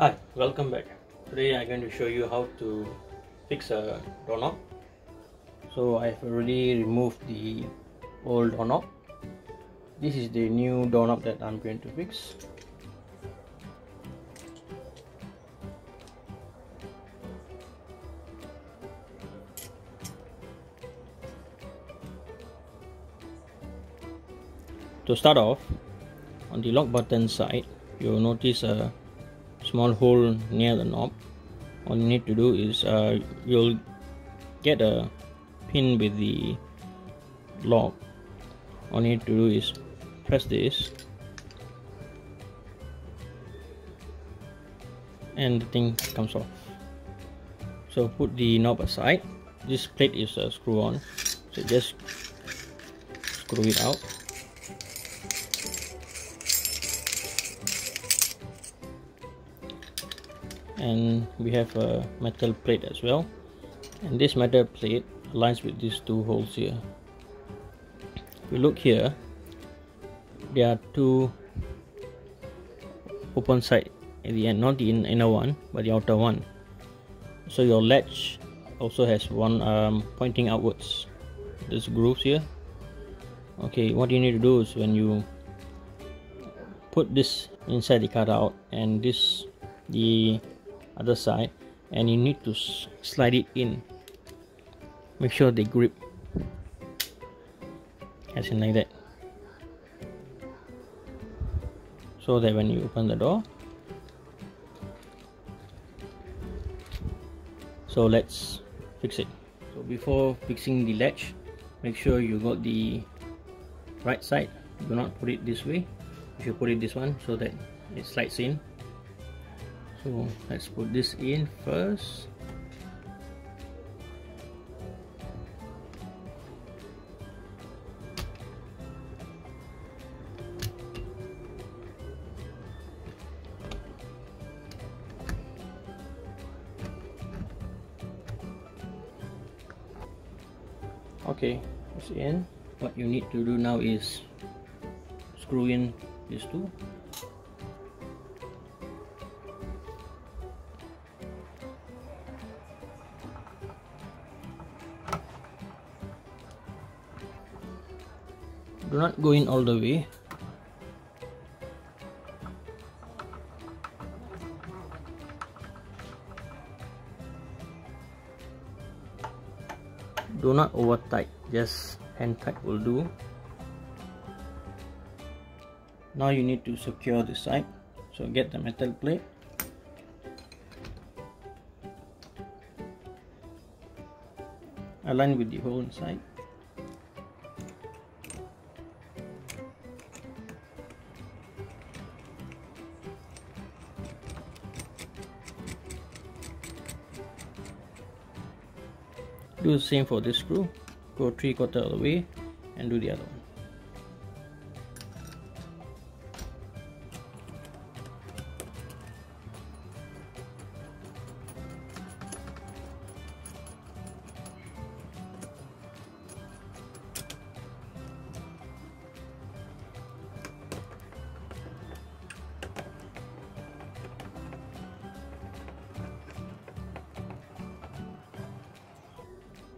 Hi, welcome back. Today I'm going to show you how to fix a doorknob. So I've already removed the old doorknob. This is the new doorknob that I'm going to fix. To start off, on the lock button side, you'll notice a small hole near the knob. All you need to do is you'll get a pin with the lock. All you need to do is press this and the thing comes off. So put the knob aside. This plate is a screw on, so just screw it out. And we have a metal plate as well, and this metal plate aligns with these two holes here. If you look here, there are two open side at the end, not the inner one but the outer one. So your latch also has one pointing outwards. There's grooves here. Okay, what you need to do is when you put this inside the cutout and this the other side, and you need to slide it in. Make sure they grip as in like that, so that when you open the door. So let's fix it. So before fixing the latch, make sure you got the right side. Do not put it this way. You should put it this one so that it slides in. So let's put this in first. Okay, it's in. What you need to do now is screw in these two. Do not go in all the way. Do not over tight, just hand tight will do. Now you need to secure the side, so get the metal plate. Align with the hole inside. Do the same for this screw. Go 3/4 of the way and do the other one.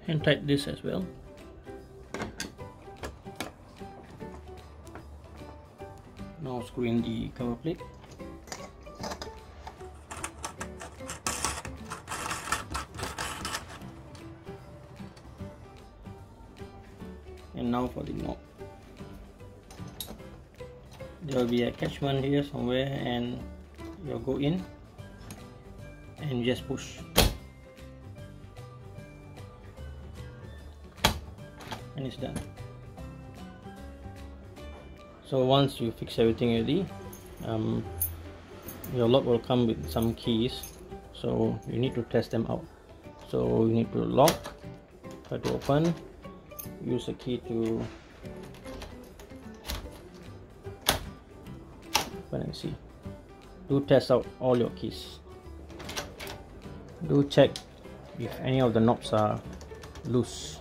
And tight this as well. Now screw in the cover plate. And now for the knob. There will be a attachment here somewhere, and you'll go in and just push. And it's done. So once you fix everything already, your lock will come with some keys, so you need to test them out. So you need to lock, try to open, use a key to open and see. Do test out all your keys. Do check if any of the knobs are loose.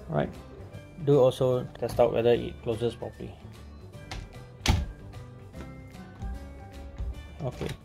Right. Do also test out whether it closes properly. Okay.